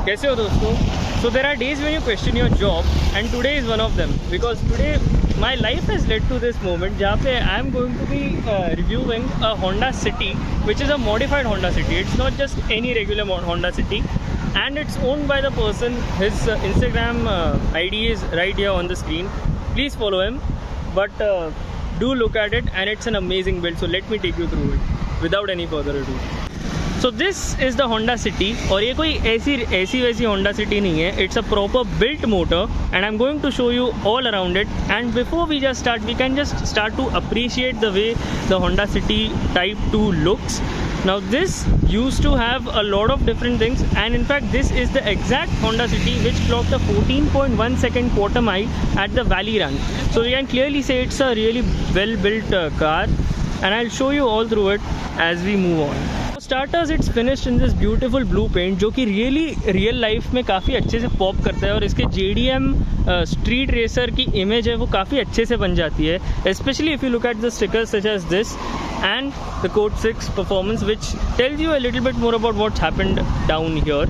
कैसे हो दोस्तों? So there are days when you question your job and today is one of them because today my life has led to this moment जहाँ पे I am going to be reviewing a Honda City which is a modified Honda City. It's not just any regular Honda City and it's owned by the person. His Instagram ID is right here on the screen. Please follow him, but do look at it and it's an amazing build. So let me take you through it without any further ado. So this is the Honda City और ये कोई ऐसी वैसी Honda City नहीं है. It's a proper built motor and I'm going to show you all around it. And before we just start, we can just start to appreciate the way the Honda City Type 2 looks. Now this used to have a lot of different things, and in fact this is the exact Honda City which clocked a 14.1 second quarter mile at the Valley Run. So we can clearly say it's a really well built car, and I'll show you all through it as we move on. Starters it's finished in this beautiful blue paint जो कि real life में काफ़ी अच्छे से pop करता है और इसके JDM स्ट्रीट रेसर की इमेज है वो काफ़ी अच्छे से बन जाती है, specially if you look at the stickers such as this and the code 6 performance which tells you a little bit more about what's happened down here.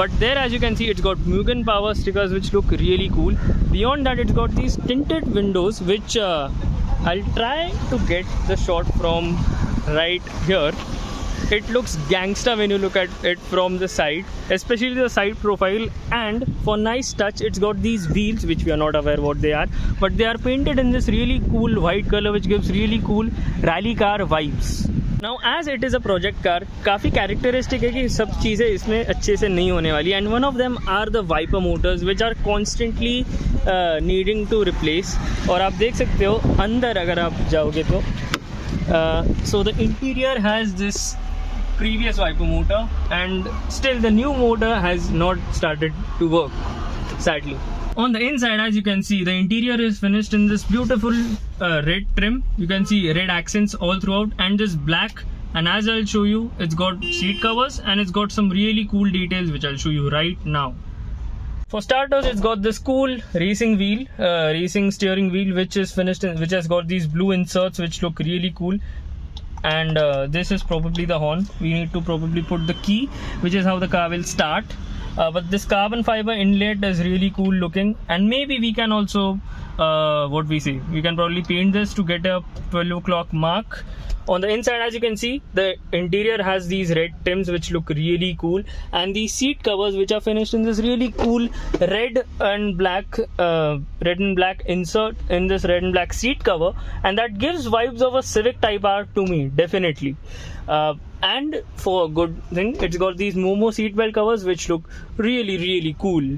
But there, as you can see, it's got Mugen Power stickers which look really cool. Beyond that, it's got these tinted windows which I'll try to get the shot from right here. It looks gangsta when you look at it from the side, especially the side profile, and for nice touch it's got these wheels which we are not aware what they are, but they are painted in this really cool white color which gives really cool rally car vibes. Now as it is a project car, काफ़ी characteristic है कि सब चीज़ें इसमें अच्छे से नहीं होने वाली, and one of them are the wiper motors which are constantly needing to replace. और आप देख सकते हो अंदर अगर आप जाओगे तो so the interior has this previous wiper motor and still the new motor has not started to work, sadly. On the inside, as you can see, the interior is finished in this beautiful red trim. You can see red accents all throughout and this black, and as I'll show you, it's got seat covers and it's got some really cool details which I'll show you right now. For starters, it's got this cool racing wheel, racing steering wheel which is finished in, which has got these blue inserts which look really cool. And this is probably the horn. We need to probably put the key, which is how the car will start. But this carbon fiber inlet is really cool looking, and maybe we can also we can probably paint this to get a 12 o'clock mark. On the inside, as you can see, the interior has these red trims which look really cool, and these seat covers which are finished in this really cool red and black insert in this red and black seat cover, and that gives vibes of a Civic Type R to me, definitely. And for a good thing, it's got these Momo seatbelt covers which look really cool.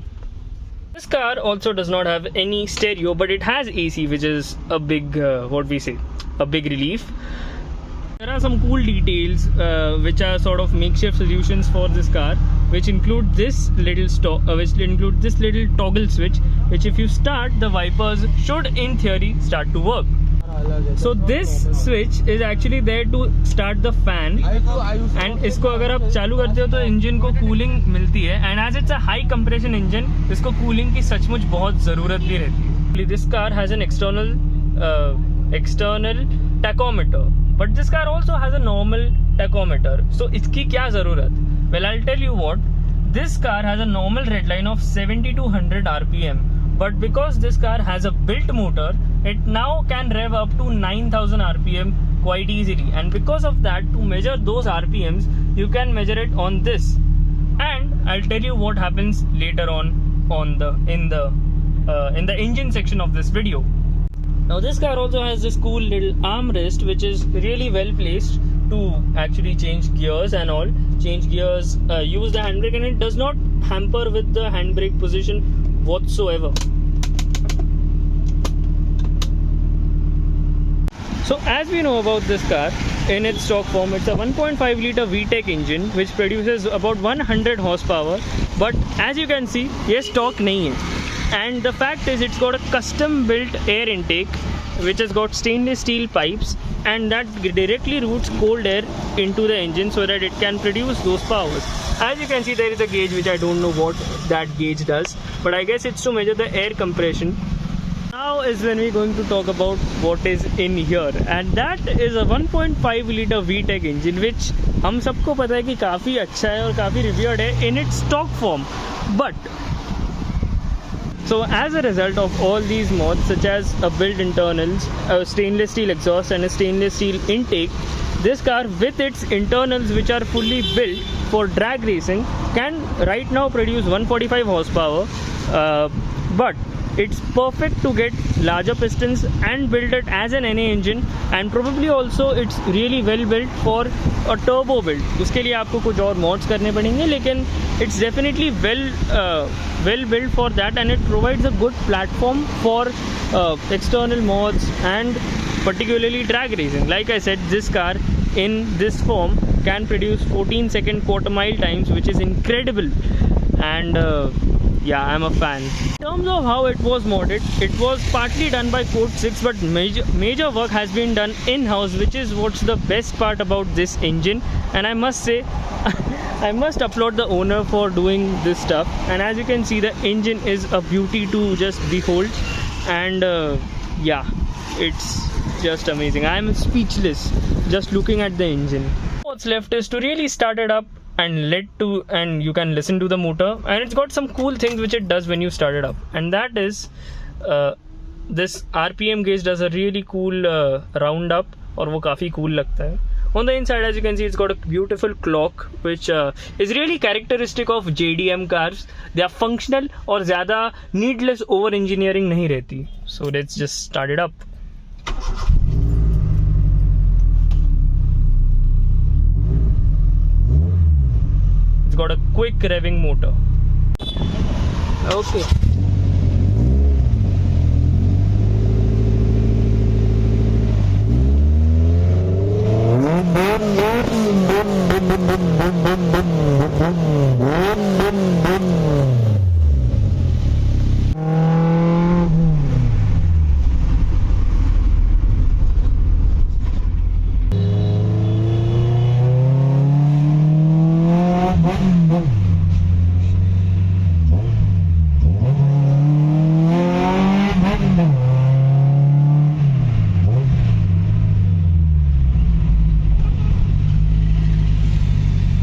This car also does not have any stereo, but it has AC, which is a big a big relief. There are some cool details which are sort of makeshift solutions for this car, which include this little toggle switch, which if you start, the wipers should in theory start to work. So this switch is actually there to start the fan, and इसको अगर आप चालू करते हो तो engine को cooling मिलती है, and as it's a high compression engine, इसको कूलिंग की सचमुच बहुत ज़रूरत भी रहती है. This car has an external tachometer, but this car also has a normal tachometer. So इसकी क्या ज़रूरत? Well, I'll tell you what. This car has a normal redline of 70 to 100 RPM, but because this car has a built motor, it now can rev up to 9000 RPM quite easily. And because of that, to measure those RPMs, you can measure it on this. And I'll tell you what happens later on in the engine section of this video. Now this car also has this cool little armrest which is really well placed to actually change gears and all. Change gears, use the handbrake, and it does not hamper with the handbrake position whatsoever. So as we know about this car, in its stock form, it's a 1.5 litre VTEC engine which produces about 100 horsepower, but as you can see, ये stock नहीं है. And the fact is, it's got a custom built air intake which has got stainless steel pipes, and that directly routes cold air into the engine so that it can produce those powers. As you can see, there is a gauge which I don't know what that gauge does, but I guess it's to measure the air compression. Now now is when we're going to talk about what is in here, and that is a 1.5 liter VTEC engine, which हम सबको पता है कि काफ़ी अच्छा है और काफ़ी revered है in its stock form. But so as a result of all these mods, such as a built internals, a stainless steel exhaust and a stainless steel intake, this car with its internals, which are fully built for drag racing, can right now produce 145 horsepower, but it's perfect to get larger pistons and build it as an NA engine, and probably also it's really well built for a turbo build. उसके लिए आपको कुछ और mods करने पड़ेंगे, लेकिन it's definitely well built for that, and it provides a good platform for external mods and particularly drag racing. Like I said, this car in this form can produce 14-second quarter mile times, which is incredible, and yeah, I'm a fan. In terms of how it was modded, it was partly done by Code 6, but major work has been done in-house, which is what's the best part about this engine. And I must say, I must applaud the owner for doing this stuff. And as you can see, the engine is a beauty to just behold, and yeah, it's just amazing. I'm speechless just looking at the engine. What's left is to really start it up and you can listen to the motor, and it's got some cool things which it does when you start it up, and that is this RPM gauge does a really cool roundup, और वो काफ़ी cool लगता है. On the inside, as you can see, it's got a beautiful clock, which is really characteristic of JDM cars. They are functional और ज़्यादा needless over engineering नहीं रहती. So let's just start it up. Got a quick revving motor. Okay.